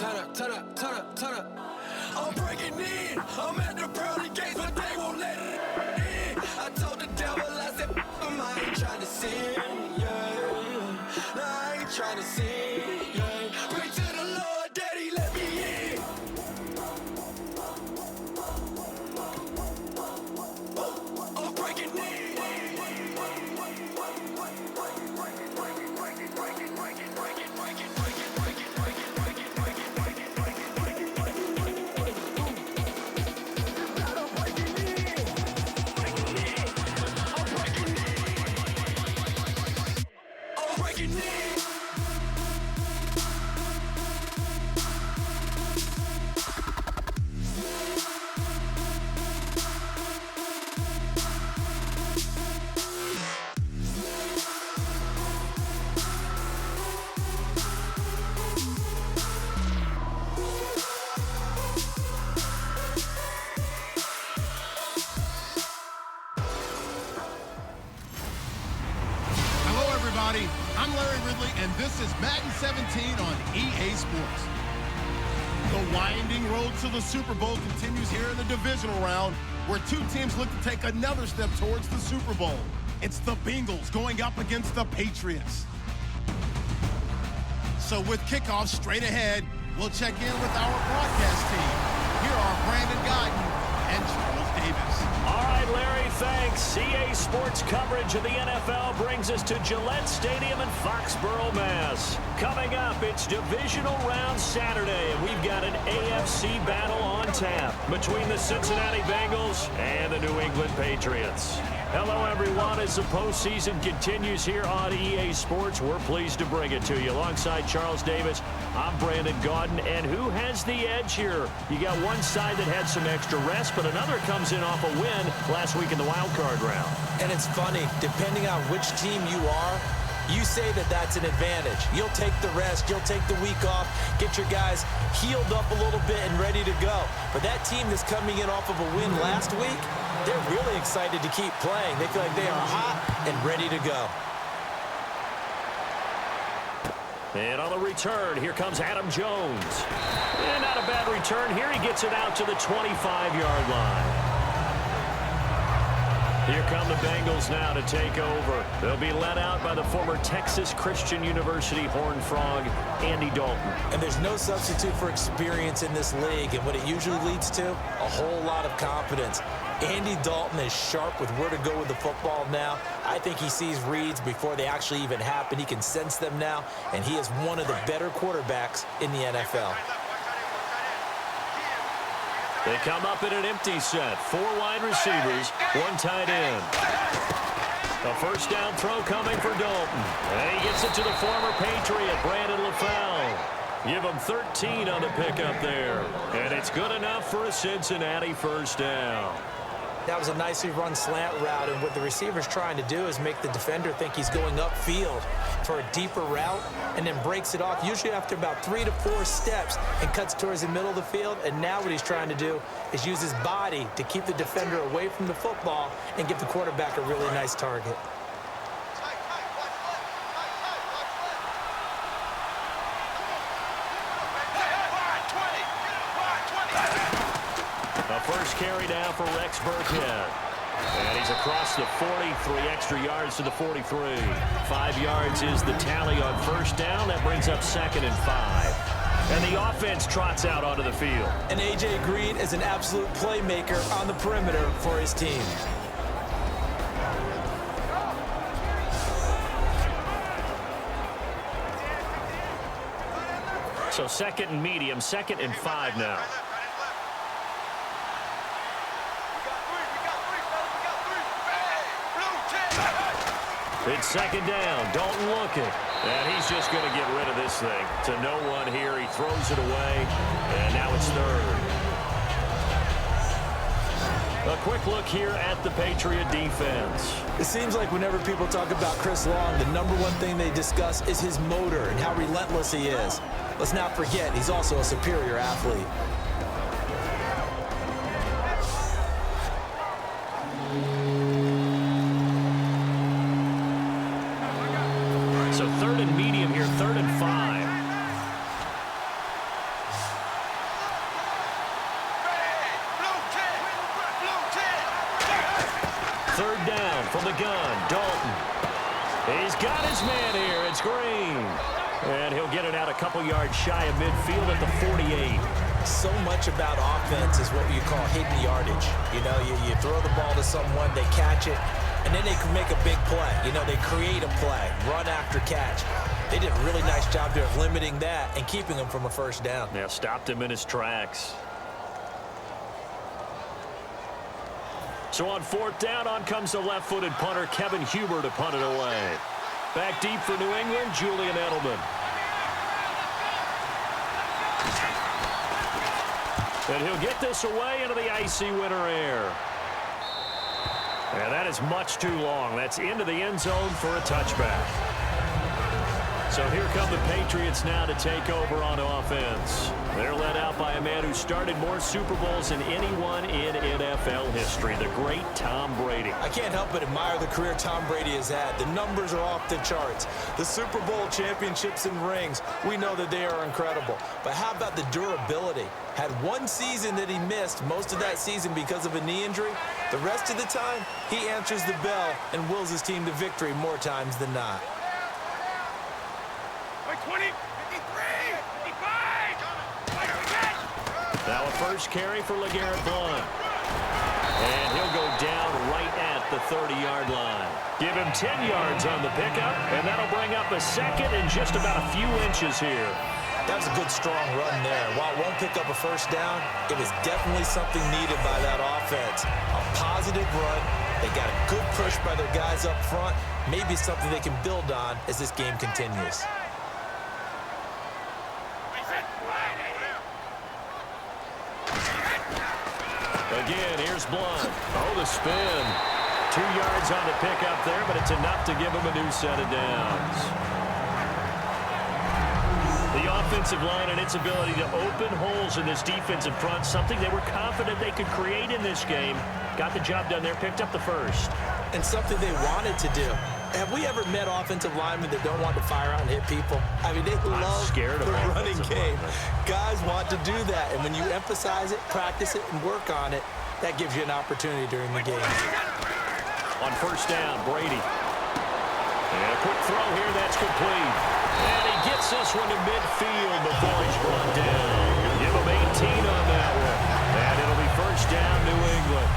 turn up. I'm breaking in. I'm at the pearly gates, but they won't let it in. I told the devil, I said, I ain't trying to sin, yeah. No, I ain't trying to sin, yeah. Pray to the Lord, Daddy, let me in. I'm breaking in. I'm Larry Ridley, and this is Madden 17 on EA Sports. The winding road to the Super Bowl continues here in the divisional round, where two teams look to take another step towards the Super Bowl. It's the Bengals going up against the Patriots. So with kickoff straight ahead, we'll check in with our broadcast team. Here are Brandon Guyton and Charles Davis. All right, Larry, thanks. EA Sports coverage of the NFL brings us to Gillette Stadium in Foxborough, Mass. Coming up, it's Divisional Round Saturday, and we've got an AFC battle on tap between the Cincinnati Bengals and the New England Patriots. Hello, everyone. As the postseason continues here on EA Sports, we're pleased to bring it to you. Alongside Charles Davis, I'm Brandon Gaudin. And who has the edge here? You got one side that had some extra rest, but another comes in off a win last week in the wild card round. And it's funny, depending on which team you are, you say that that's an advantage. You'll take the rest, you'll take the week off, get your guys healed up a little bit and ready to go. But that team that's coming in off of a win last week, they're really excited to keep playing. They feel like they are hot and ready to go. And on the return, here comes Adam Jones. And not a bad return here. He gets it out to the 25-yard line. Here come the Bengals now to take over. They'll be led out by the former Texas Christian University Horned Frog, Andy Dalton. And there's no substitute for experience in this league. And what it usually leads to, a whole lot of confidence. Andy Dalton is sharp with where to go with the football now. I think he sees reads before they actually even happen. He can sense them now, and he is one of the better quarterbacks in the NFL. They come up in an empty set. 4 wide receivers, 1 tight end. A first down throw coming for Dalton. And he gets it to the former Patriot, Brandon LaFell. Give him 13 on the pickup there. And it's good enough for a Cincinnati first down. That was a nicely run slant route, and what the receiver's trying to do is make the defender think he's going upfield for a deeper route and then breaks it off, usually after about 3 to 4 steps, and cuts towards the middle of the field. And now what he's trying to do is use his body to keep the defender away from the football and give the quarterback a really nice target. First carry down for Rex Burkhead. And he's across the 40, 3 extra yards to the 43. 5 yards is the tally on first down. That brings up 2nd and 5. And the offense trots out onto the field. And A.J. Green is an absolute playmaker on the perimeter for his team. So 2nd and medium, 2nd and 5 now. It's 2nd down. Dalton looking. And he's just going to get rid of this thing. To no one here. He throws it away. And now it's 3rd. A quick look here at the Patriot defense. It seems like whenever people talk about Chris Long, the number one thing they discuss is his motor and how relentless he is. Let's not forget, he's also a superior athlete. So 3rd and medium here, 3rd and 5. Third down from the gun. Dalton. He's got his man here. It's Green. And he'll get it out a couple yards shy of midfield at the 48. So much about offense is what you call hidden yardage. You know, you throw the ball to someone, they catch it, and then they can make a big play. You know, they create a play, run after catch. They did a really nice job there of limiting that and keeping him from a first down. Yeah, stopped him in his tracks. So on fourth down, on comes the left-footed punter, Kevin Huber, to punt it away. Back deep for New England, Julian Edelman. And he'll get this away into the icy winter air. And that is much too long. That's into the end zone for a touchback. So here come the Patriots now to take over on offense. They're led out by a man who started more Super Bowls than anyone in NFL history, the great Tom Brady. I can't help but admire the career Tom Brady has had. The numbers are off the charts. The Super Bowl championships and rings, we know that they are incredible. But how about the durability? Had one season that he missed, most of that season because of a knee injury. The rest of the time, he answers the bell and wills his team to victory more times than not. 20, 53, 55. Now a first carry for LeGarrette Blount. And he'll go down right at the 30-yard line. Give him 10 yards on the pickup, and that'll bring up a second and just about a few inches here. That was a good, strong run there. While it won't pick up a first down, it was definitely something needed by that offense. A positive run. They got a good push by their guys up front. Maybe something they can build on as this game continues. Again, here's Blount. Oh, the spin. 2 yards on the pickup there, but it's enough to give him a new set of downs. The offensive line and its ability to open holes in this defensive front, something they were confident they could create in this game. Got the job done there, picked up the first. And something they wanted to do. Have we ever met offensive linemen that don't want to fire out and hit people? I mean, they love the running game. Guys want to do that, and when you emphasize it, practice it, and work on it, that gives you an opportunity during the game. On first down, Brady. And a quick throw here, that's complete. And he gets this one to midfield before he's brought down. Give him 18 on that one. And it'll be first down, New England.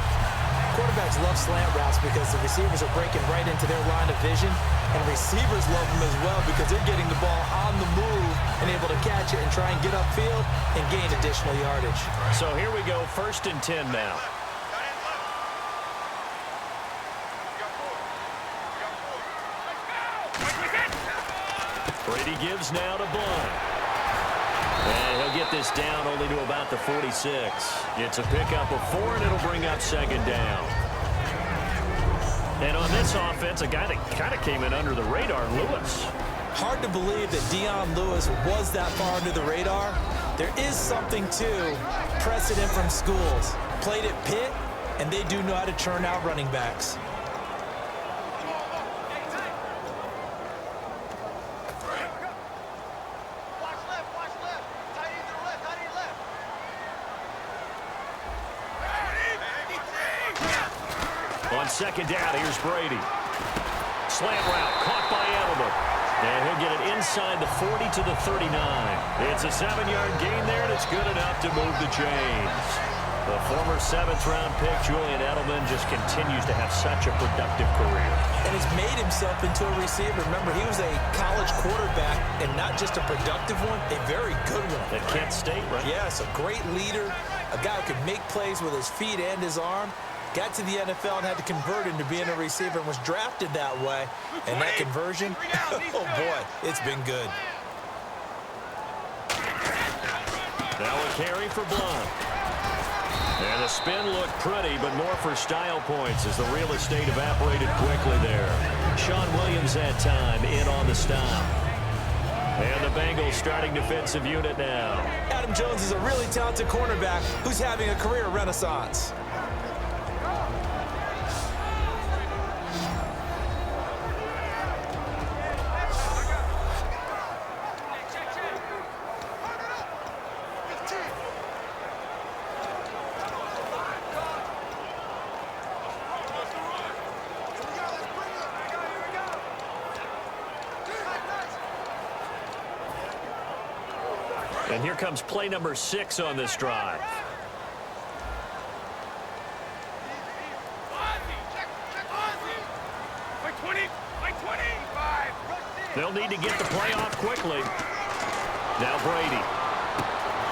Quarterbacks love slant routes because the receivers are breaking right into their line of vision, and receivers love them as well because they're getting the ball on the move and able to catch it and try and get upfield and gain additional yardage. So here we go, first and 10 now. Brady gives now to Blount. And he'll get this down only to about the 46. It's a pickup of 4, and it'll bring up second down. And on this offense, a guy that kind of came in under the radar, Lewis. Hard to believe that Dion Lewis was that far under the radar. There is something to precedent from schools. Played at Pitt, and they do know how to churn out running backs. On second down, here's Brady. Slant route, caught by Edelman. And he'll get it inside the 40 to the 39. It's a 7-yard gain there, and it's good enough to move the chains. The former 7th-round pick, Julian Edelman, just continues to have such a productive career. And has made himself into a receiver. Remember, he was a college quarterback, and not just a productive one, a very good one. At Kent State, right? Yes, a great leader, a guy who could make plays with his feet and his arm. Got to the NFL and had to convert into being a receiver and was drafted that way. And that conversion, oh boy, it's been good. Now a carry for Blount. And the spin looked pretty, but more for style points as the real estate evaporated quickly there. Sean Williams had time in on the stop. And the Bengals starting defensive unit now. Adam Jones is a really talented cornerback who's having a career renaissance. And here comes play number 6 on this drive. They'll need to get the play off quickly. Now Brady.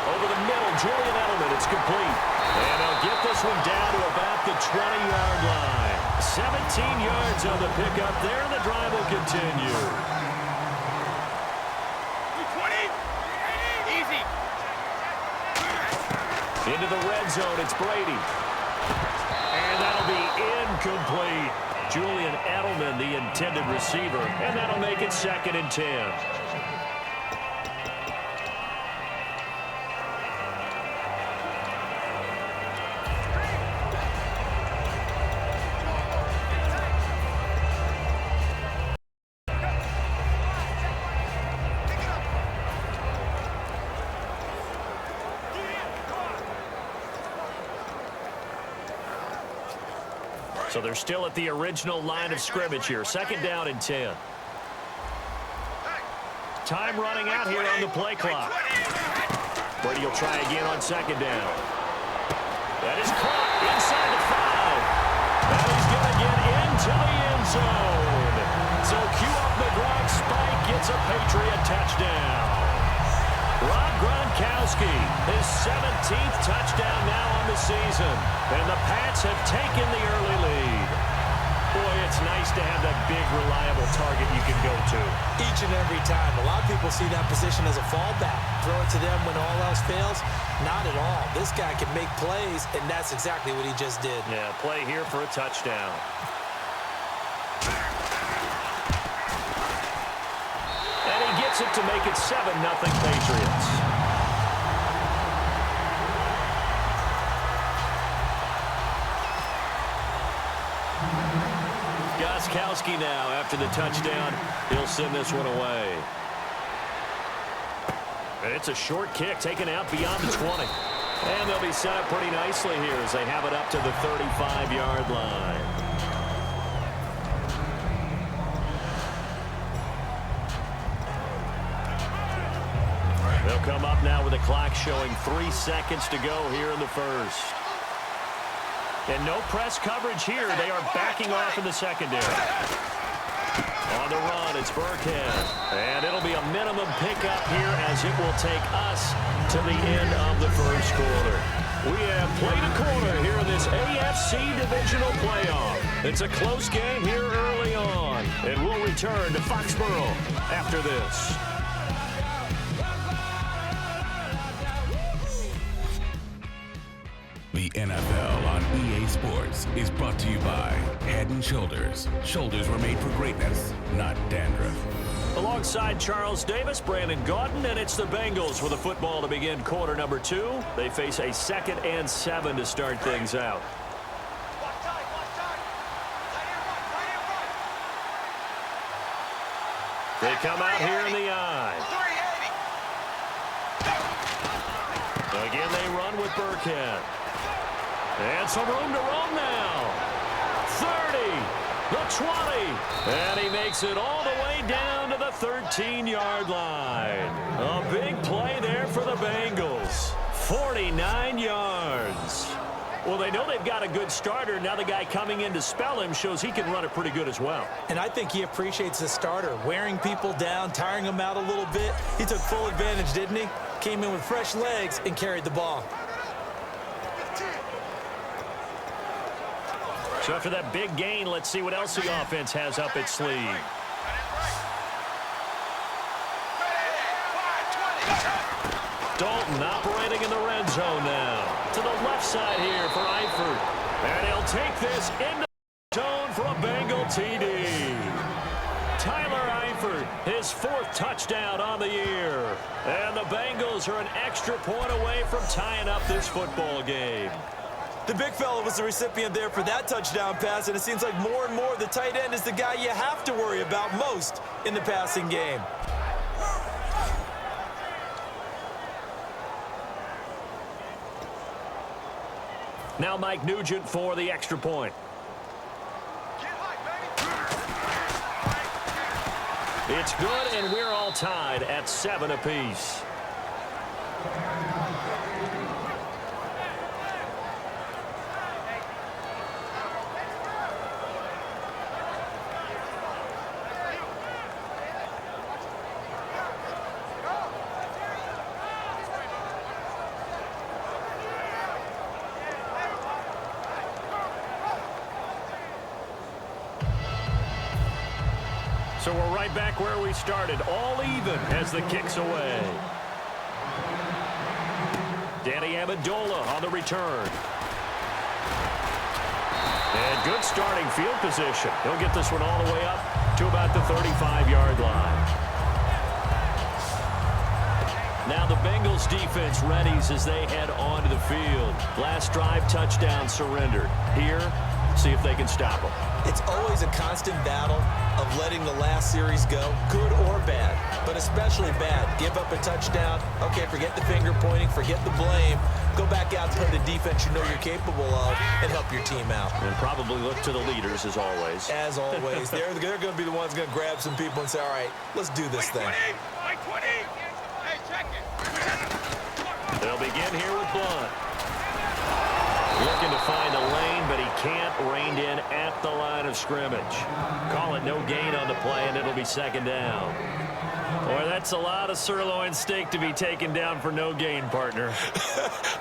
Over the middle, Julian Edelman. It's complete. And they'll get this one down to about the 20-yard line. 17 yards on the pickup there, and the drive will continue. Easy. Into the red zone, it's Brady. And that'll be incomplete. Julian Edelman, the intended receiver, and that'll make it 2nd and 10. So they're still at the original line of scrimmage here. 2nd down and 10. Time running out here on the play clock. Brady will try again on 2nd down. That is caught inside the 5. And he's going to get into the end zone. So cue up the Gronk spike, gets a Patriot touchdown. Rob Gronkowski, his 17th touchdown now on the season. And the Pats have taken the early lead. Boy, it's nice to have that big, reliable target you can go to. Each and every time. A lot of people see that position as a fallback. Throw it to them when all else fails. Not at all. This guy can make plays, and that's exactly what he just did. Yeah, play here for a touchdown. And he gets it to make it 7-0 Patriots. Gronkowski now after the touchdown. He'll send this one away. And it's a short kick taken out beyond the 20. And they'll be set up pretty nicely here as they have it up to the 35-yard line. They'll come up now with the clock showing 3 seconds to go here in the first. And no press coverage here. They are backing off in the secondary. On the run, it's Burkhead. And it'll be a minimum pickup here as it will take us to the end of the first quarter. We have played a quarter here in this AFC Divisional playoff. It's a close game here early on. And we'll return to Foxborough after this. The NFL on EA Sports is brought to you by Head & Shoulders. Shoulders were made for greatness, not dandruff. Alongside Charles Davis, Brandon Gaudin, and it's the Bengals with a football to begin quarter number 2. They face a 2nd and 7 to start things out. They come out here in the eye. Again, they run with Burkhead. And some room to roam now. 30, the 20, and he makes it all the way down to the 13-yard line. A big play there for the Bengals. 49 yards. Well, they know they've got a good starter. Now the guy coming in to spell him shows he can run it pretty good as well. And I think he appreciates the starter, wearing people down, tiring them out a little bit. He took full advantage, didn't he? Came in with fresh legs and carried the ball. So after that big gain, let's see what else the offense has up its sleeve. Dalton operating in the red zone now. To the left side here for Eifert. And he'll take this into the zone for a Bengal TD. Tyler Eifert, his 4th touchdown on the year. And the Bengals are an extra point away from tying up this football game. The big fella was the recipient there for that touchdown pass, and it seems like more and more the tight end is the guy you have to worry about most in the passing game. Now Mike Nugent for the extra point. It's good, and we're all tied at 7 apiece. So we're right back where we started, all even as the kick's away. Danny Amendola on the return. And good starting field position. He'll get this one all the way up to about the 35-yard line. Now the Bengals defense readies as they head onto the field. Last drive, touchdown surrendered. Here, see if they can stop them. It's always a constant battle of letting the last series go, good or bad, but especially bad. Give up a touchdown. Okay, forget the finger pointing, forget the blame. Go back out and play the defense you know you're capable of and help your team out. And probably look to the leaders as always. As always. They're going to be the ones going to grab some people and say, all right, let's do this thing. They'll begin here with Blunt. Looking to find a lane, but he can't. Reined in at the line of scrimmage. Call it no gain on the play, and it'll be second down. Boy, that's a lot of sirloin steak to be taken down for no gain, partner.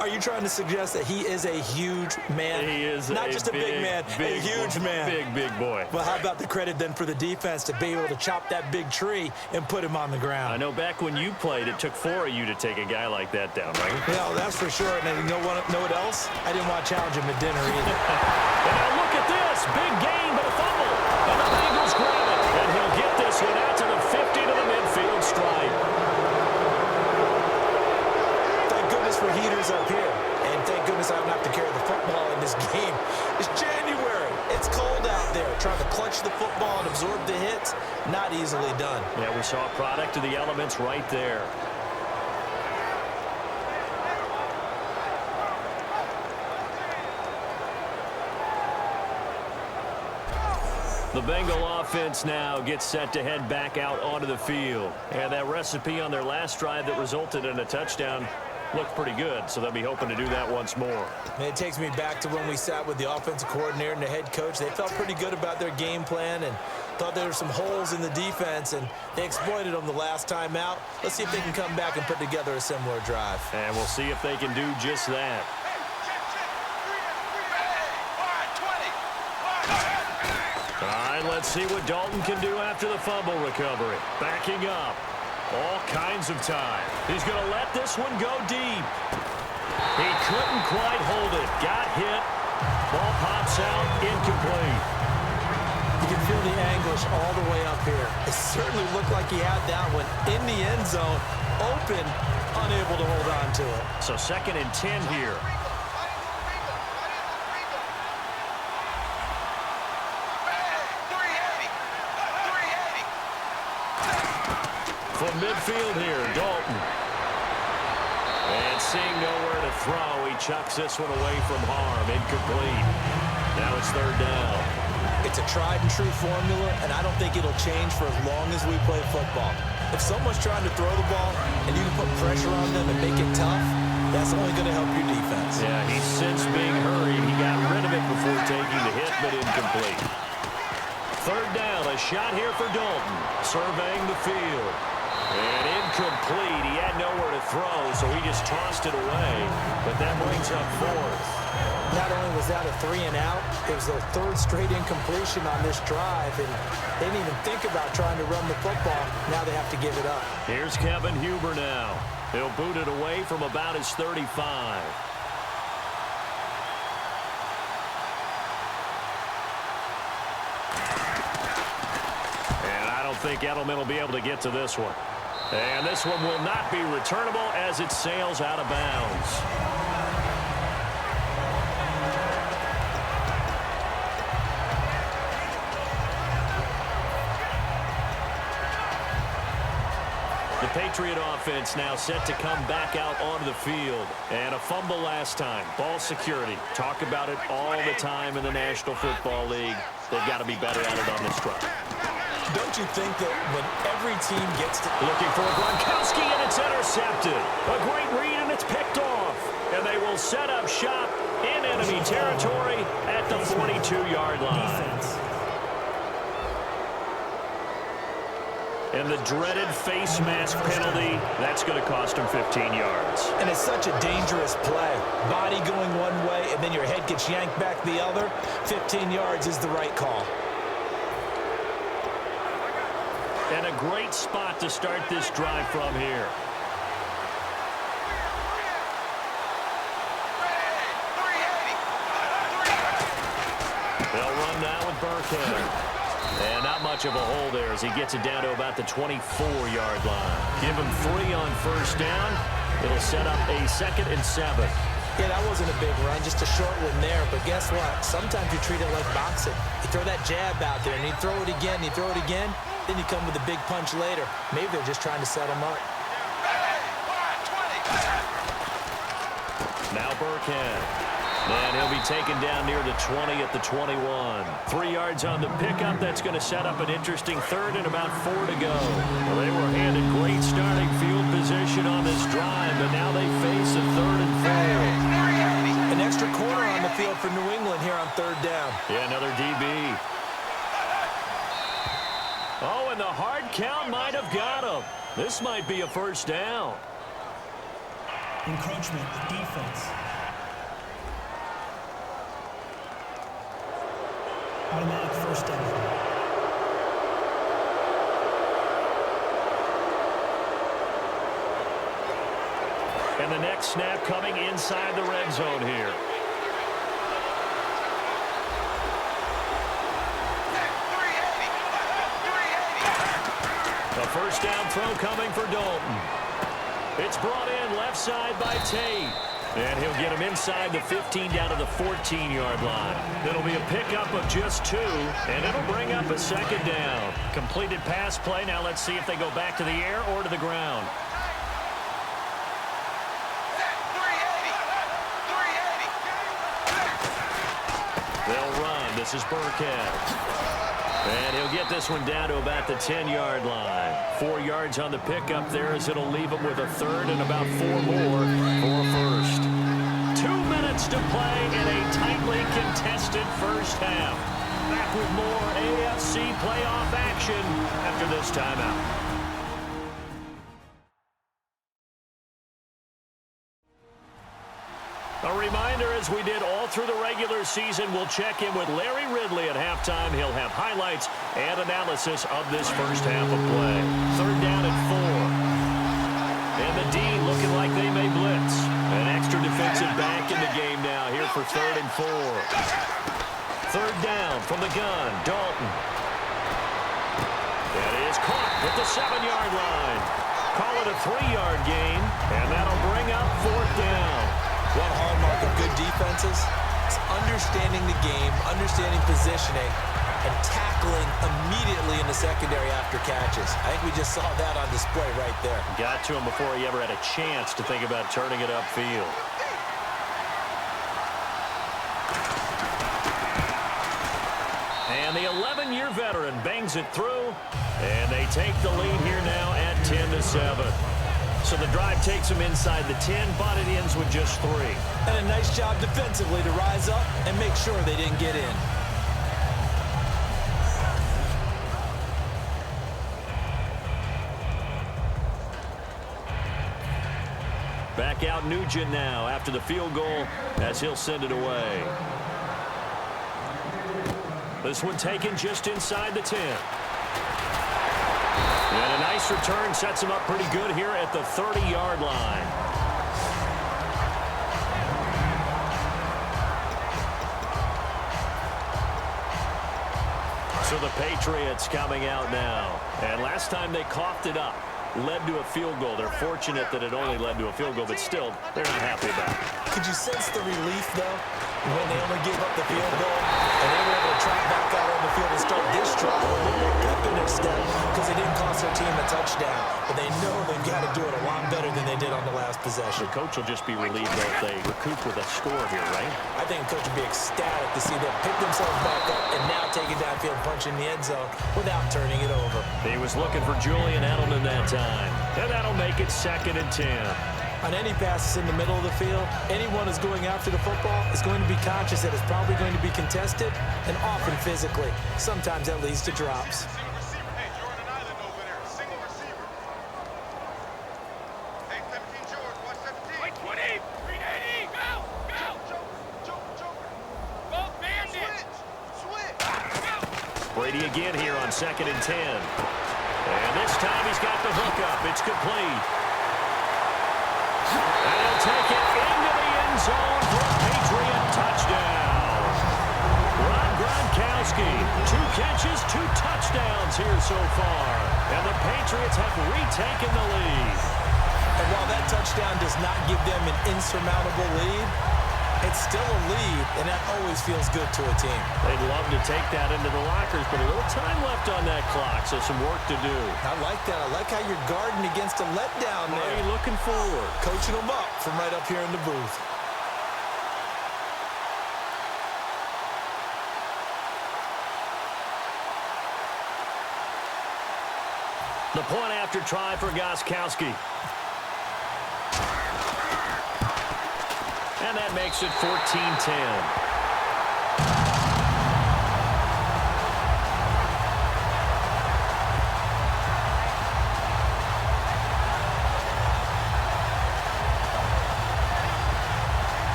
Are you trying to suggest that he is a huge man? He is not just a big man, a huge man. Big boy. Well, how about the credit then for the defense to be able to chop that big tree and put him on the ground? I know back when you played, it took 4 of you to take a guy like that down, right? Yeah, that's for sure. And you know what else? I didn't want to challenge him at dinner either. And now look at this. Big gain, but a fumble. And the Bengals grab it. And he'll get this one out to the 50 to the midfield stripe. Thank goodness for heaters up here. And thank goodness I don't have to carry the football in this game. It's January. It's cold out there. Trying to clutch the football and absorb the hits, not easily done. Yeah, we saw a product of the elements right there. The Bengal offense now gets set to head back out onto the field. And that recipe on their last drive that resulted in a touchdown looked pretty good, so they'll be hoping to do that once more. And it takes me back to when we sat with the offensive coordinator and the head coach. They felt pretty good about their game plan and thought there were some holes in the defense, and they exploited them the last time out. Let's see if they can come back and put together a similar drive. And we'll see if they can do just that. All right, let's see what Dalton can do after the fumble recovery. Backing up. All kinds of time. He's going to let this one go deep. He couldn't quite hold it. Got hit. Ball pops out. Incomplete. You can feel the anguish all the way up here. It certainly looked like he had that one in the end zone, open, unable to hold on to it. So 2nd and 10 here. From midfield here, Dalton. And seeing nowhere to throw, he chucks this one away from harm. Incomplete. Now it's 3rd down. It's a tried and true formula, and I don't think it'll change for as long as we play football. If someone's trying to throw the ball and you can put pressure on them and make it tough, that's only going to help your defense. Yeah, he's since being hurried. He got rid of it before taking the hit, but incomplete. 3rd down, a shot here for Dalton. Surveying the field. And incomplete. He had nowhere to throw, so he just tossed it away. But that brings up 4th. Not only was that a 3-and-out, it was their 3rd straight incompletion on this drive, and they didn't even think about trying to run the football. Now they have to give it up. Here's Kevin Huber now. He'll boot it away from about his 35. And I don't think Edelman will be able to get to this one. And this one will not be returnable as it sails out of bounds. The Patriot offense now set to come back out onto the field. And a fumble last time. Ball security. Talk about it all the time in the National Football League. They've got to be better at it on this drive. Don't you think that when every team gets to... Looking for Gronkowski, and it's intercepted. A great read, and it's picked off. And they will set up shop in enemy territory at the 42-yard line. And the dreaded face mask penalty, that's going to cost him 15 yards. And it's such a dangerous play. Body going one way, and then your head gets yanked back the other. 15 yards is the right call. And a great spot to start this drive from here. They'll run now with Burkhead. And not much of a hole there as he gets it down to about the 24-yard line. Give him 3 on first down. It'll set up a 2nd and 7. Yeah, that wasn't a big run, just a short one there. But guess what? Sometimes you treat it like boxing. You throw that jab out there, and you throw it again, you throw it again, then you come with a big punch later. Maybe they're just trying to set him up. Now Burkhead. And he'll be taken down near the 20 at the 21. 3 yards on the pickup. That's going to set up an interesting 3rd and about 4 to go. Well, they were handed great starting field position on this drive, but now they face a 3rd and 4. An extra corner on the field for New England here on 3rd down. Yeah, another DB. Oh, and the hard count might have got him. This might be a 1st down. Encroachment, defense. Automatic 1st down. And the next snap coming inside the red zone here. A 1st down throw coming for Dalton. It's brought in left side by Tate. And he'll get him inside the 15 down to the 14-yard line. It'll be a pickup of just 2, and it'll bring up a 2nd down. Completed pass play. Now let's see if they go back to the air or to the ground. They'll run. This is Burkhead. And he'll get this one down to about the 10-yard line. 4 yards on the pickup there as it'll leave him with a 3rd and about 4 more for a 1st. 2 minutes to play in a tightly contested first half. Back with more AFC playoff action after this timeout. A reminder, as we did all through the regular season, we'll check in with Larry Ridley at halftime. He'll have highlights and analysis of this first half of play. 3rd down and 4. And the D looking like they may blitz. An extra defensive back in the game now here for 3rd and 4. 3rd down from the gun, Dalton. That is caught at the 7-yard line. Call it a 3-yard gain, and that'll bring up 4th down. One hallmark of good defenses is understanding the game, understanding positioning, and tackling immediately in the secondary after catches. I think we just saw that on display right there. Got to him before he ever had a chance to think about turning it upfield. And the 11-year veteran bangs it through, and they take the lead here now at 10-7. So the drive takes them inside the 10, but it ends with just 3. And a nice job defensively to rise up and make sure they didn't get in. Back out Nugent now after the field goal as he'll send it away. This one taken just inside the 10. And a nice return sets him up pretty good here at the 30-yard line. So the Patriots coming out now. And last time they coughed it up, led to a field goal. They're fortunate that it only led to a field goal, but still, they're not happy about it. Could you sense the relief, though, when they only gave up the field goal and they were able to trot back out on the field and start this drive with a little more pep in their step because they didn't cost their team a touchdown, but they know they've got to do it a lot better than they did on the last possession. The coach will just be relieved though if they recoup with a score here, right? I think the coach would be ecstatic to see them pick themselves back up and now take it downfield, punch in the end zone without turning it over. He was looking for Julian Edelman that time, and that'll make it 2nd and 10. On any passes in the middle of the field, anyone who's going after the football is going to be conscious that it's probably going to be contested and often physically. Sometimes that leads to drops. Brady again here on 2nd and 10. And this time he's got the hook up. It's complete. And he'll take it into the end zone for a Patriot touchdown. Rob Gronkowski, 2 catches, 2 touchdowns here so far. And the Patriots have retaken the lead. And while that touchdown does not give them an insurmountable lead, it's still a lead, and that always feels good to a team. They'd love to take that into the lockers, but a little time left on that clock, so some work to do. I like that. I like how you're guarding against a letdown there. Are you looking forward? Coaching them up from right up here in the booth. The point after try for Gronkowski. And that makes it 14-10.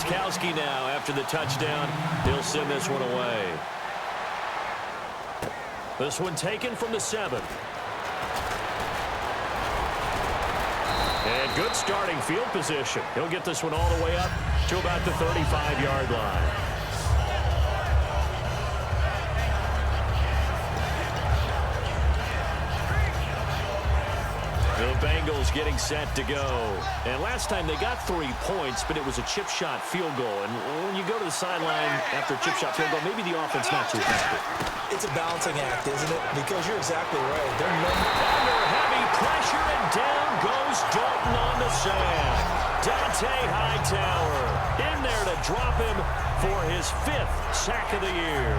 Gronkowski now after the touchdown. He'll send this one away. This one taken from the 7. And good starting field position. He'll get this one all the way up to about the 35-yard line. The Bengals getting set to go. And last time they got 3 points, but it was a chip shot field goal. And when you go to the sideline after a chip shot field goal, maybe the offense not too happy. It's a balancing act, isn't it? Because you're exactly right. They're under heavy pressure, and down goes Dalton on the sand. Dante Hightower in there to drop him for his 5th sack of the year.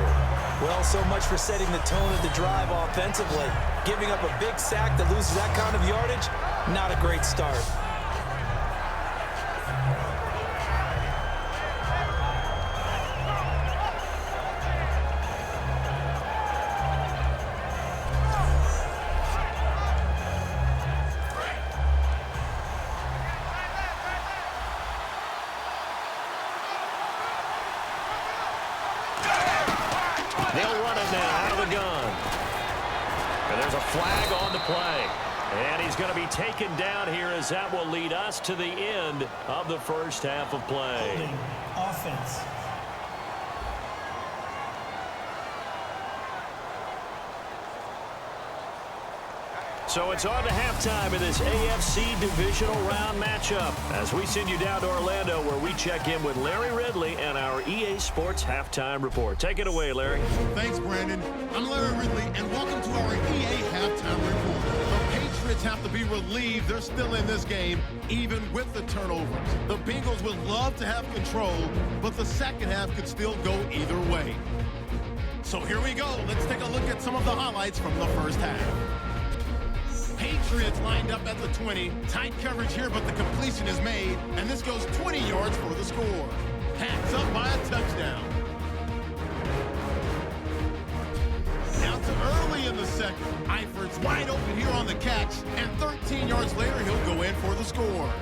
Well, so much for setting the tone of the drive offensively. Giving up a big sack that loses that kind of yardage, not a great start. They'll run it now out of the gun. And there's a flag on the play. And he's going to be taken down here as that will lead us to the end of the first half of play. Holding offense. So it's on to halftime of this AFC Divisional Round matchup as we send you down to Orlando where we check in with Larry Ridley and our EA Sports Halftime Report. Take it away, Larry. Thanks, Brandon. I'm Larry Ridley, and welcome to our EA Halftime Report. The Patriots have to be relieved they're still in this game, even with the turnovers. The Bengals would love to have control, but the second half could still go either way. So here we go. Let's take a look at some of the highlights from the first half. Patriots lined up at the 20. Tight coverage here, but the completion is made, and this goes 20 yards for the score. Pats up by a touchdown. Now to early in the second. Eifert's wide open here on the catch, and 13 yards later, he'll go in for the score.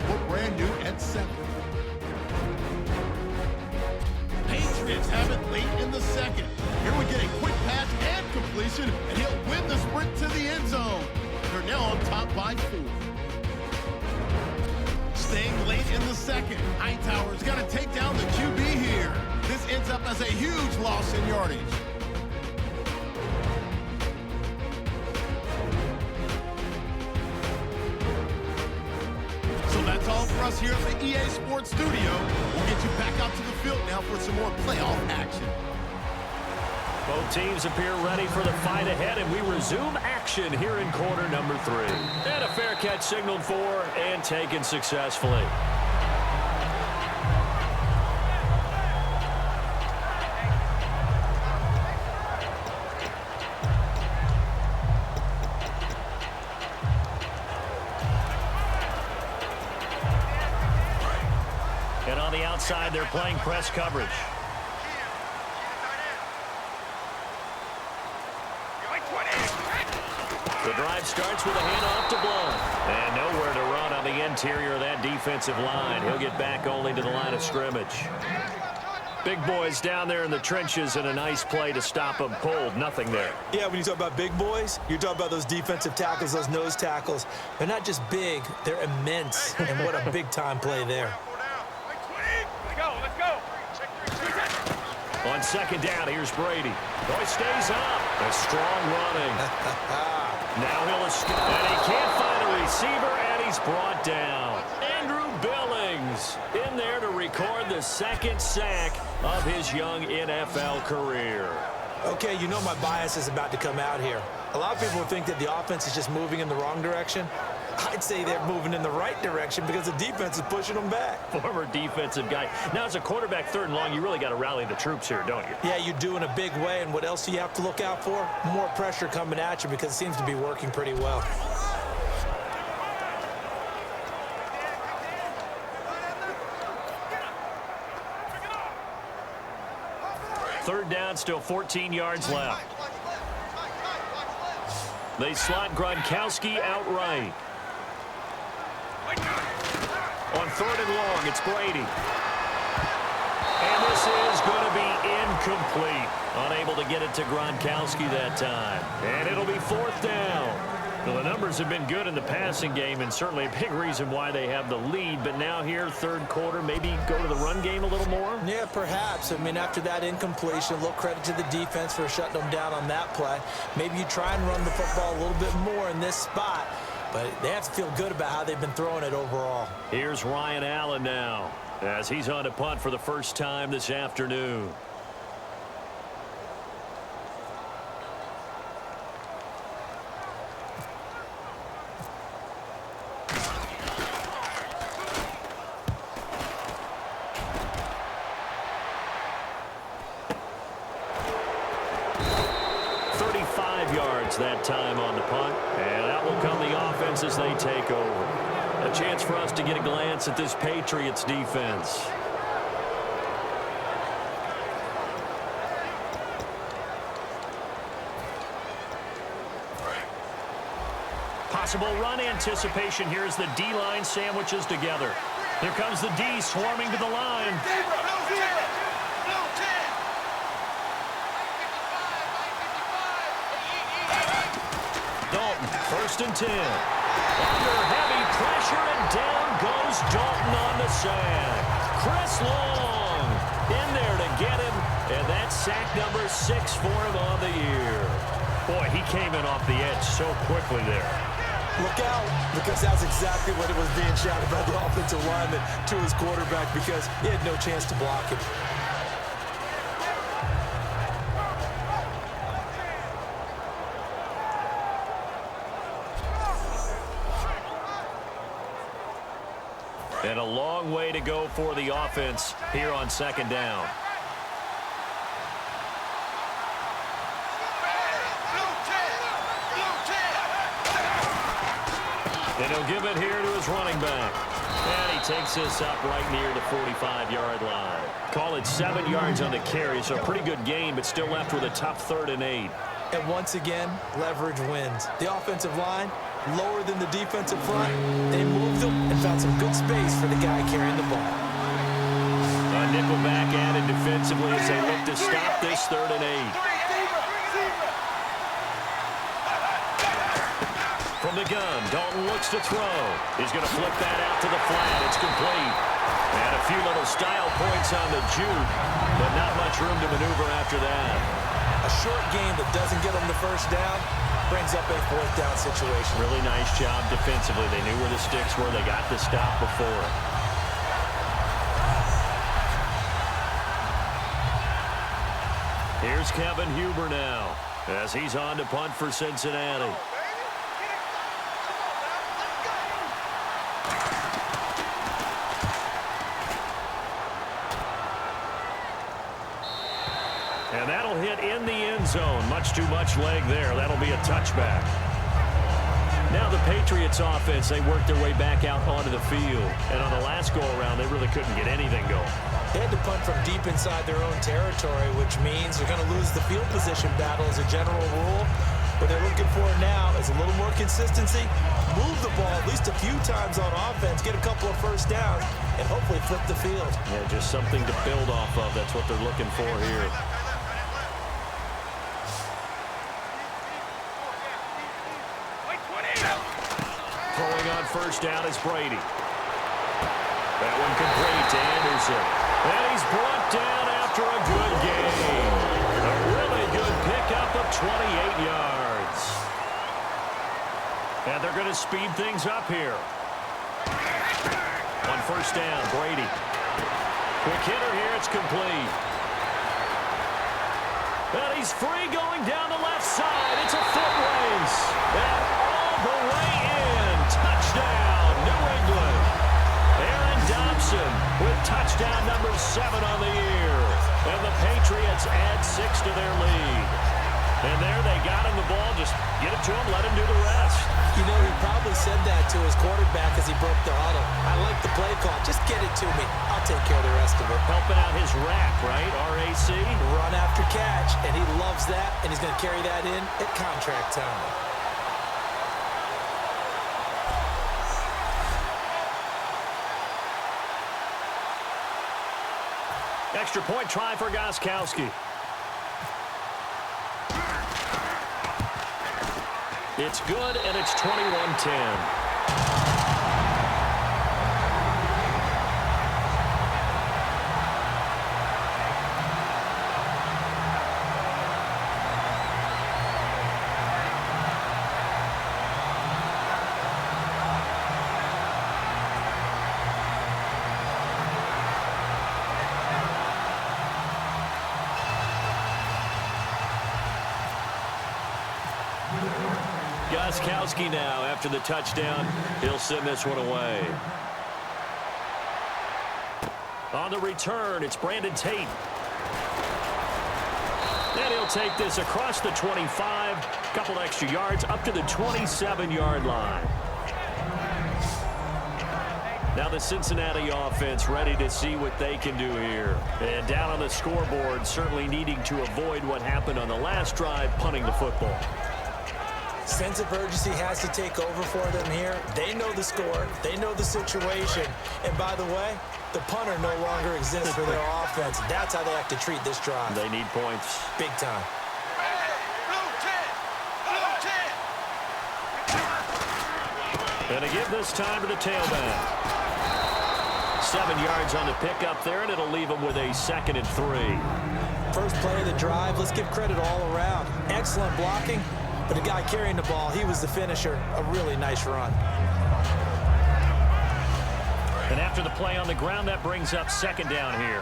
We're brand new at 7. Patriots have it late in the second. Here we get a quick pass and completion, and he'll win the sprint to the end zone. They're now on top by 4. Staying late in the second. Hightower's got to take down the QB here. This ends up as a huge loss in yardage. So that's all for us here at the EA Sports Studio. We'll get you back out to the field now for some more playoff action. Both teams appear ready for the fight ahead, and we resume action here in quarter number 3. And a fair catch signaled for and taken successfully. And on the outside, they're playing press coverage. The drive starts with a handoff to Blunt. And nowhere to run on the interior of that defensive line. He'll get back only to the line of scrimmage. Big boys down there in the trenches, and a nice play to stop them cold. Nothing there. Yeah, when you talk about big boys, you're talking about those defensive tackles, those nose tackles. They're not just big, they're immense. And what a big-time play there. On second down, here's Brady. Oh, he stays up. A strong running. Now he'll escape. And he can't find a receiver, and he's brought down. Andrew Billings in there to record the second sack of his young NFL career. Okay, you know my bias is about to come out here. A lot of people think that the offense is just moving in the wrong direction. I'd say they're moving in the right direction because the defense is pushing them back. Former defensive guy. Now, as a quarterback, third and long, you really got to rally the troops here, don't you? Yeah, you do in a big way. And what else do you have to look out for? More pressure coming at you because it seems to be working pretty well. Third down, still 14 yards left. They slot Gronkowski outright. On third and long, it's Brady. And this is going to be incomplete. Unable to get it to Gronkowski that time. And it'll be fourth down. Well, the numbers have been good in the passing game, and certainly a big reason why they have the lead. But now here, third quarter, maybe go to the run game a little more? Yeah, perhaps. I mean, after that incompletion, a little credit to the defense for shutting them down on that play. Maybe you try and run the football a little bit more in this spot. But they have to feel good about how they've been throwing it overall. Here's Ryan Allen now, as he's on to punt for the first time this afternoon. That time on the punt, and that will come the offense as they take over. A chance for us to get a glance at this Patriots defense. Possible run anticipation here as the D-line sandwiches together. Here comes the D swarming to the line. First and 10. Under heavy pressure, and down goes Dalton on the sack. Chris Long in there to get him, and that's sack number 6 for him on the year. Boy, he came in off the edge so quickly there. Look out, because that's exactly what it was being shouted by the offensive lineman to his quarterback because he had no chance to block him. And a long way to go for the offense here on second down. And he'll give it here to his running back. And he takes this up right near the 45-yard line. Call it 7 yards on the carry, so a pretty good gain, but still left with a tough 3rd and 8. And once again, leverage wins. The offensive line, lower than the defensive front. They moved them and found some good space for the guy carrying the ball. A nickel back added defensively as they look to stop this 3rd and 8. From the gun, Dalton looks to throw. He's going to flip that out to the flat. It's complete. And a few little style points on the juke, but not much room to maneuver after that. A short game that doesn't get them the first down brings up a 4th down situation. Really nice job defensively. They knew where the sticks were. They got the stop before. Here's Kevin Huber now as he's on to punt for Cincinnati. And that'll hit in the end zone. Much too much leg there. That'll be a touchback. Now the Patriots offense, they worked their way back out onto the field. And on the last go-around, they really couldn't get anything going. They had to punt from deep inside their own territory, which means they're going to lose the field position battle as a general rule. What they're looking for now is a little more consistency, move the ball at least a few times on offense, get a couple of first downs, and hopefully flip the field. Yeah, just something to build off of. That's what they're looking for here. Throwing on first down is Brady. That one complete to Anderson. And he's brought down after a good game. A really good pickup of 28 yards. And they're going to speed things up here. On first down, Brady. Quick hitter here, it's complete. And he's free going down the left side. It's a foot race. And all the way in. Touchdown, New England. Aaron Dobson with touchdown number 7 on the year. And the Patriots add 6 to their lead. And there they got him the ball. Just get it to him, let him do the rest. You know, he probably said that to his quarterback as he broke the huddle. I like the play call. Just get it to me. I'll take care of the rest of it. Helping out his rack, right? RAC. Run after catch, and he loves that, and he's going to carry that in at contract time. Extra point try for Gostkowski. It's good, and it's 21-10. Gostkowski now, after the touchdown, he'll send this one away. On the return, it's Brandon Tate. And he'll take this across the 25, couple extra yards, up to the 27-yard line. Now the Cincinnati offense ready to see what they can do here. And down on the scoreboard, certainly needing to avoid what happened on the last drive, punting the football. Sense of urgency has to take over for them here. They know the score. They know the situation. And by the way, the punter no longer exists for their offense. That's how they have to treat this drive. They need points. Big time. And to give this time to the tailback. 7 yards on the pickup there, and it'll leave them with a 2nd and 3. First play of the drive, let's give credit all around. Excellent blocking. But the guy carrying the ball, he was the finisher. A really nice run. And after the play on the ground, that brings up 2nd down here.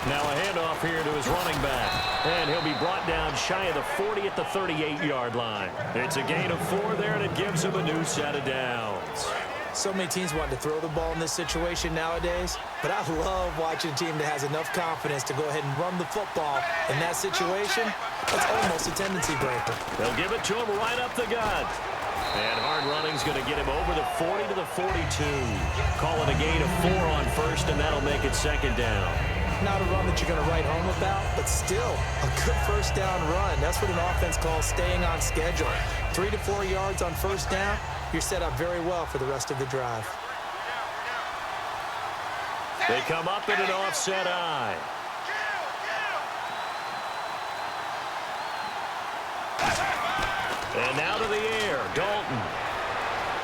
Now a handoff here to his running back. And he'll be brought down shy of the 40 at the 38-yard line. It's a gain of 4 there, and it gives him a new set of downs. So many teams want to throw the ball in this situation nowadays, but I love watching a team that has enough confidence to go ahead and run the football. In that situation, that's almost a tendency breaker. They'll give it to him right up the gut. And hard running's going to get him over the 40 to the 42. Call it a gain of 4 on first, and that'll make it 2nd down. Not a run that you're going to write home about, but still a good first down run. That's what an offense calls staying on schedule. 3 to 4 yards on first down. You're set up very well for the rest of the drive. They come up in an offset eye. And now to the air, Dalton.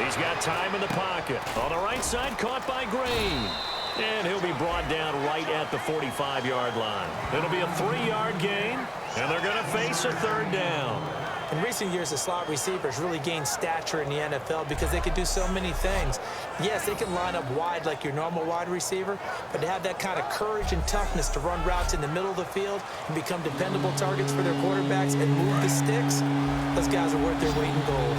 He's got time in the pocket. On the right side, caught by Green. And he'll be brought down right at the 45-yard line. It'll be a 3-yard gain, and they're going to face a 3rd down. In recent years, the slot receivers really gained stature in the NFL because they can do so many things. Yes, they can line up wide like your normal wide receiver, but to have that kind of courage and toughness to run routes in the middle of the field and become dependable targets for their quarterbacks and move the sticks, those guys are worth their weight in gold.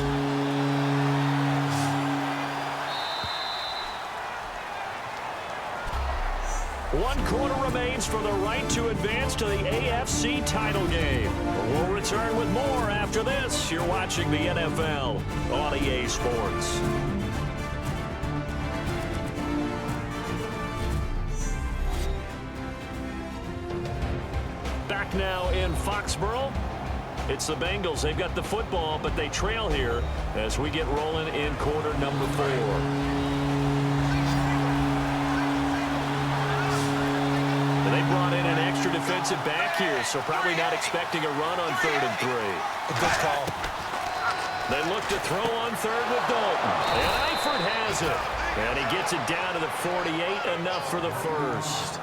One quarter remains for the right to advance to the AFC title game. We'll return with more after this. You're watching the NFL on EA Sports. now in Foxborough. It's the Bengals. They've got the football, but they trail here as we get rolling in quarter number 4. They brought in an extra defensive back here, so probably not expecting a run on 3rd and 3. A good call. They look to throw on 3rd with Dalton. And Eifert has it. And he gets it down to the 48, enough for the first.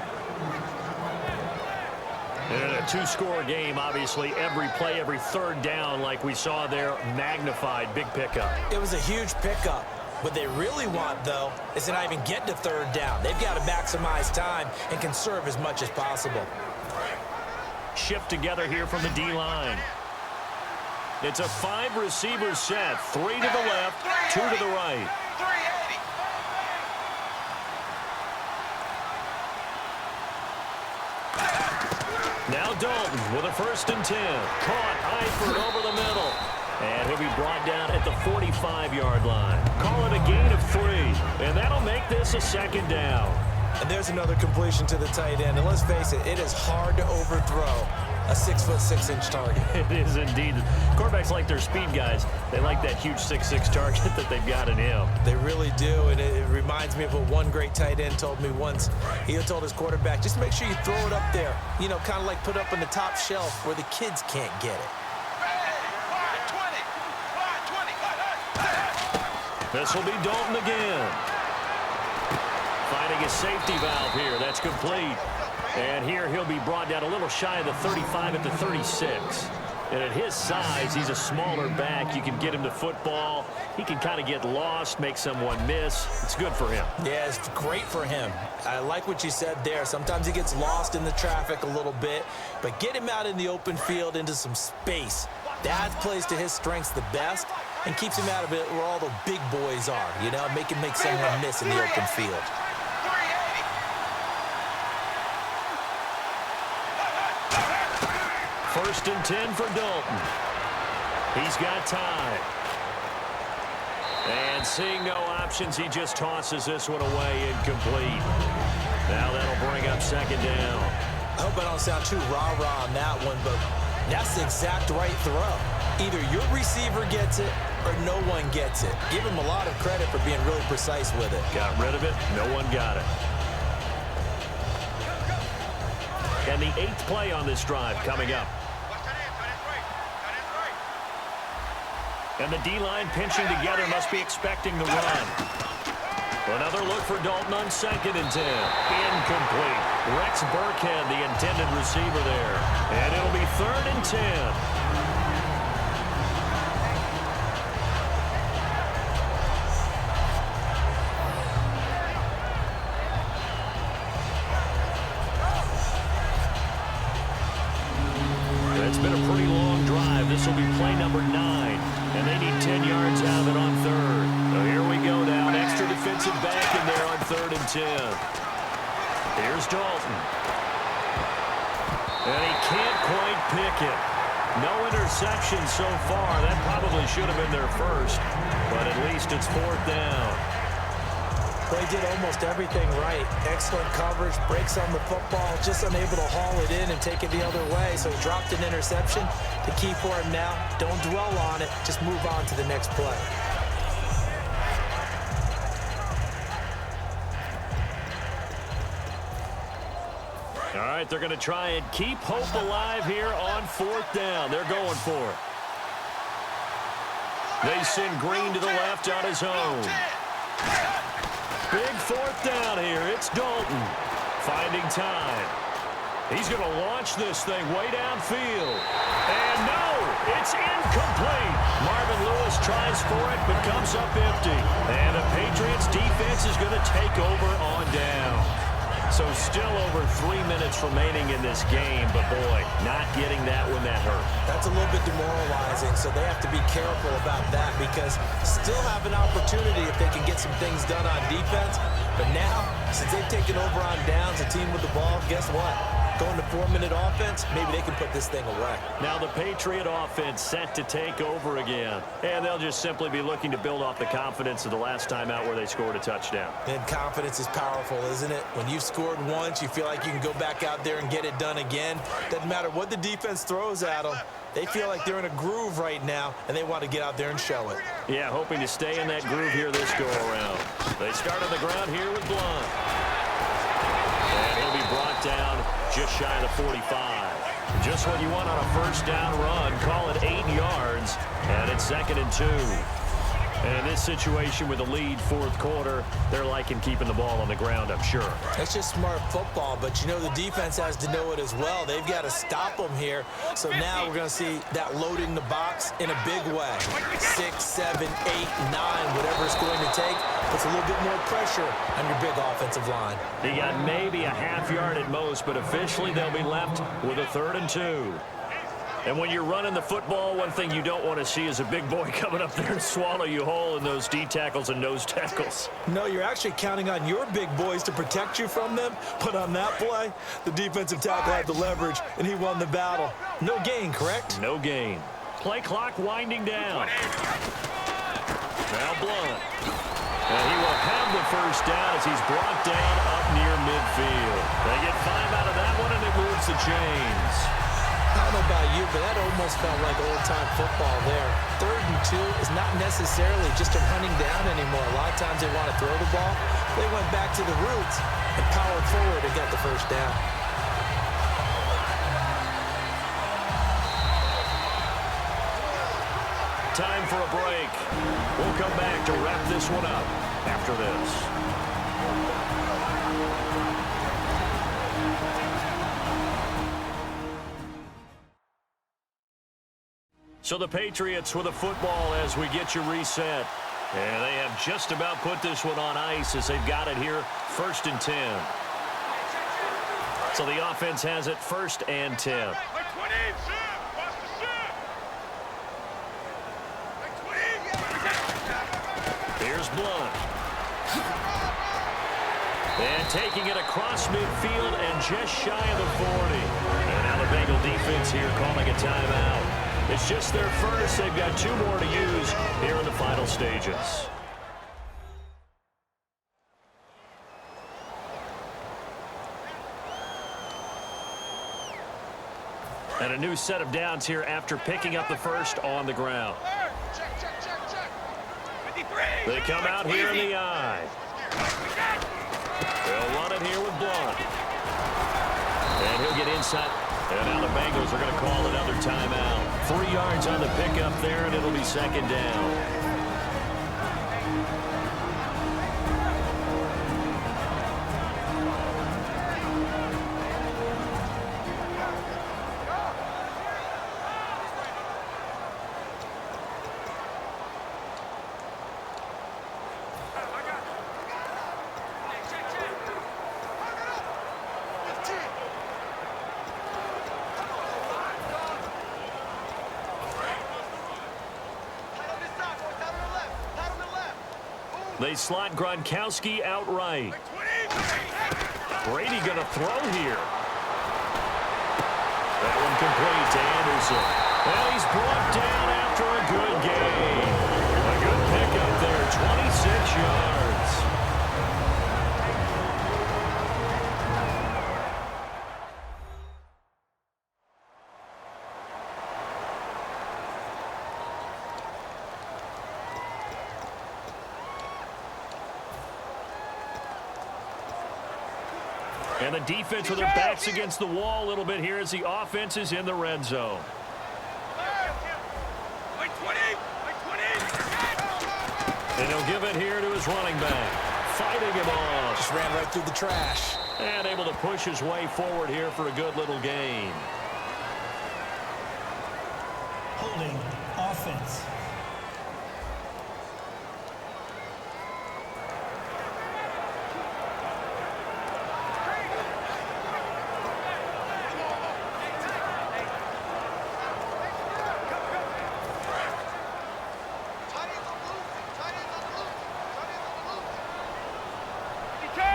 And in a 2-score game, obviously, every play, every 3rd down, like we saw there, magnified. Big pickup. It was a huge pickup. What they really want, though, is to not even get to 3rd down. They've got to maximize time and conserve as much as possible. Shift together here from the D-line. It's a 5-receiver set. 3 to the left, 2 to the right. Now Dalton with a 1st and 10. Caught Eifert over the middle. And he'll be brought down at the 45-yard line. Call it a gain of 3. And that'll make this a 2nd down. And there's another completion to the tight end. And let's face it, it is hard to overthrow a 6'6" target. It is indeed. Quarterbacks like their speed guys. They like that huge 6'6" target that they've got in him. They really do, and it reminds me of what one great tight end told me once. He told his quarterback, just make sure you throw it up there. You know, kind of like put up on the top shelf where the kids can't get it. This will be Dalton again. Finding a safety valve here. That's complete. And here he'll be brought down a little shy of the 35 at the 36. And at his size, he's a smaller back. You can get him the football. He can kind of get lost, make someone miss. It's good for him. Yeah, it's great for him. I like what you said there. Sometimes he gets lost in the traffic a little bit, but get him out in the open field into some space. That plays to his strengths the best and keeps him out of it where all the big boys are, you know, make someone miss in the open field. First and 10 for Dalton. He's got time. And seeing no options, he just tosses this one away, incomplete. Now that'll bring up 2nd down. I hope I don't sound too rah-rah on that one, but that's the exact right throw. Either your receiver gets it or no one gets it. Give him a lot of credit for being really precise with it. Got rid of it. No one got it. And the 8th play on this drive coming up. And the D-line pinching together, must be expecting the run. Another look for Dalton on 2nd and 10. Incomplete. Rex Burkhead, the intended receiver there. And it'll be 3rd and 10. It's been a pretty long drive. This will be play number 9. And they need 10 yards out of it on 3rd. So here we go now. An extra defensive back in there on 3rd and 10. Here's Dalton. And he can't quite pick it. No interception so far. That probably should have been their first. But at least it's 4th down. They did almost everything right. Excellent coverage, breaks on the football, just unable to haul it in and take it the other way. So he dropped an interception. The key for him now, don't dwell on it. Just move on to the next play. All right, they're going to try and keep hope alive here on 4th down. They're going for it. They send Green to the left on his own. Big 4th down here. It's Dalton finding time. He's going to launch this thing way downfield. And no, it's incomplete. Marvin Lewis tries for it, but comes up empty. And the Patriots defense is going to take over on down. So still over 3 minutes remaining in this game, but boy, not getting that one that hurt. That's a little bit demoralizing, so they have to be careful about that because still have an opportunity if they can get some things done on defense. But now, since they've taken over on downs, a team with the ball, guess what? Going to 4-minute offense, maybe they can put this thing away. Now the Patriot offense set to take over again. And they'll just simply be looking to build off the confidence of the last time out where they scored a touchdown. And confidence is powerful, isn't it? When you've scored once, you feel like you can go back out there and get it done again. Doesn't matter what the defense throws at them. They feel like they're in a groove right now, and they want to get out there and show it. Yeah, hoping to stay in that groove here this go-around. They start on the ground here with Blunt. And he'll be brought down just shy of the 45. Just what you want on a first down run. Call it 8 yards, and it's 2nd and 2. And in this situation with the lead, 4th quarter, they're liking keeping the ball on the ground, I'm sure. That's just smart football, but you know the defense has to know it as well. They've got to stop them here. So now we're going to see that loading the box in a big way. 6, 7, 8, 9, whatever it's going to take, puts a little bit more pressure on your big offensive line. He got maybe a half yard at most, but officially they'll be left with a 3rd and 2. And when you're running the football, one thing you don't want to see is a big boy coming up there and swallow you whole in those D tackles and nose tackles. No, you're actually counting on your big boys to protect you from them. But on that play, the defensive tackle had the leverage, and he won the battle. No gain, correct? No gain. Play clock winding down. Now Blunt. And he will have the first down as he's brought down up near midfield. They get 5 out of that one, and it moves the chains. I don't know about you, but that almost felt like old-time football there. 3rd and 2 is not necessarily just a running down anymore. A lot of times they want to throw the ball. They went back to the roots and powered forward and got the first down. Time for a break. We'll come back to wrap this one up after this. So the Patriots with a football as we get you reset. And they have just about put this one on ice as they've got it here, 1st and 10. So the offense has it 1st and 10. Here's Blunt. And taking it across midfield and just shy of the 40. And now the Bengal defense here calling a timeout. It's just their first. They've got 2 more to use here in the final stages. And a new set of downs here after picking up the first on the ground. They come out here in the eye. They'll run it here with Blunt. And he'll get inside. And now the Bengals are going to call another timeout. 3 yards on the pickup there, and it'll be 2nd down. They slot Gronkowski outright. Brady going to throw here. That one complete to Anderson. Well, he's brought down after a good gain. A good pickup there, 26 yards. And the defense with their backs against the wall a little bit here as the offense is in the red zone. And he'll give it here to his running back. Fighting him off. Just ran right through the trash. And able to push his way forward here for a good little gain. Holding offense.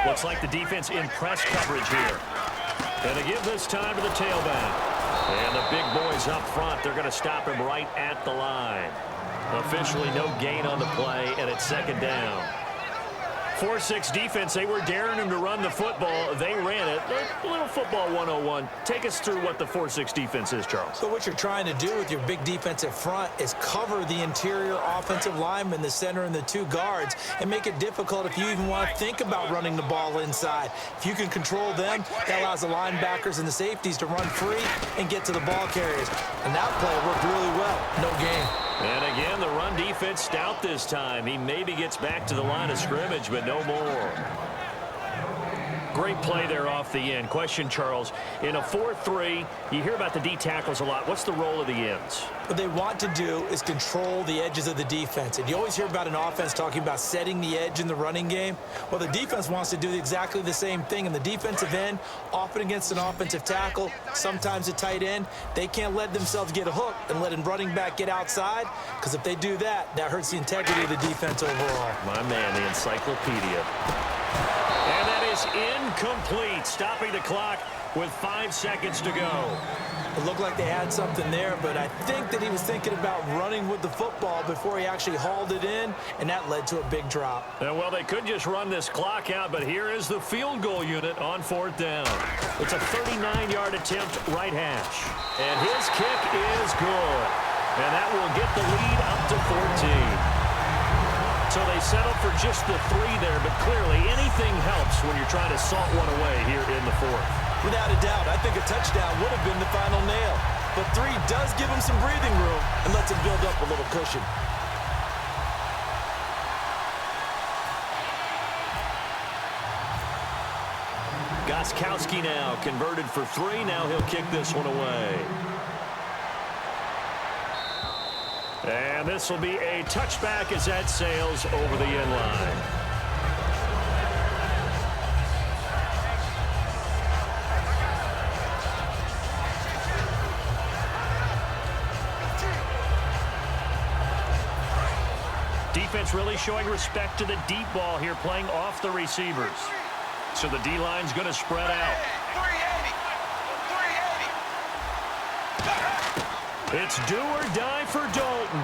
Looks like the defense in press coverage here. And they give this time to the tailback. And the big boys up front, they're going to stop him right at the line. Officially no gain on the play, and it's second down. 4-6 defense, they were daring him to run the football. They ran it. A little football 101. Take us through what the 4-6 defense is, Charles. So what you're trying to do with your big defensive front is cover the interior offensive lineman, the center, and the two guards, and make it difficult if you even want to think about running the ball inside. If you can control them, that allows the linebackers and the safeties to run free and get to the ball carriers. And that play worked really well. No gain. And again, the run defense stout this time. He maybe gets back to the line of scrimmage, but no more. Great play there off the end. Question, Charles, in a 4-3, you hear about the D tackles a lot. What's the role of the ends? What they want to do is control the edges of the defense. And you always hear about an offense talking about setting the edge in the running game. Well, the defense wants to do exactly the same thing. In the defensive end, often against an offensive tackle, sometimes a tight end, they can't let themselves get a hook and let a running back get outside, because if they do that, that hurts the integrity of the defense overall. My man, the encyclopedia. And that is incomplete, stopping the clock with 5 seconds to go. It looked like they had something there, but I think that he was thinking about running with the football before he actually hauled it in, and that led to a big drop. And well, they could just run this clock out, but here is the field goal unit on 4th down. It's a 39-yard attempt, right hash. And his kick is good. And that will get the lead up to 14. So they settle for just the 3 there, but clearly anything helps when you're trying to salt one away here in the 4th. Without a doubt, I think a touchdown would have been the final nail. But 3 does give him some breathing room and lets him build up a little cushion. Gostkowski now converted for 3. Now he'll kick this one away. And this will be a touchback as that sails over the end line. Defense really showing respect to the deep ball here, playing off the receivers. So the D-line's going to spread out. It's do or die for Dalton.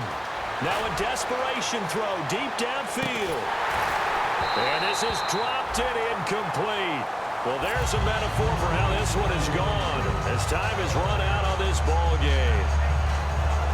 Now a desperation throw deep downfield. And this is dropped and incomplete. Well, there's a metaphor for how this one is gone as time has run out on this ball game.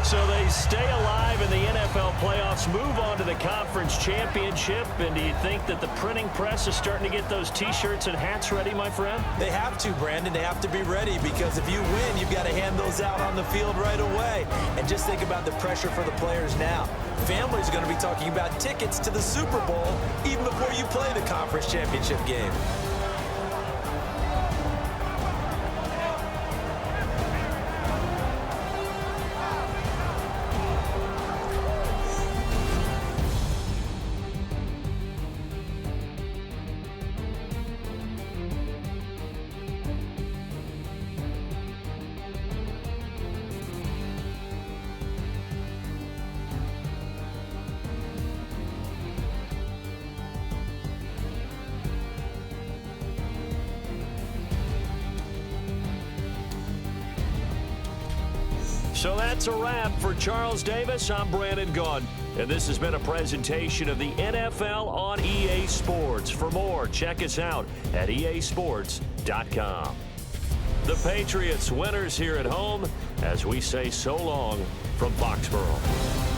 So they stay alive in the NFL playoffs, move on to the conference championship. And do you think that the printing press is starting to get those T-shirts and hats ready, my friend? They have to, Brandon. They have to be ready, because if you win, you've got to hand those out on the field right away. And just think about the pressure for the players now. Families are going to be talking about tickets to the Super Bowl even before you play the conference championship game. So that's a wrap for Charles Davis. I'm Brandon Gaudin, and this has been a presentation of the NFL on EA Sports. For more, check us out at easports.com. The Patriots winners here at home as we say so long from Foxborough.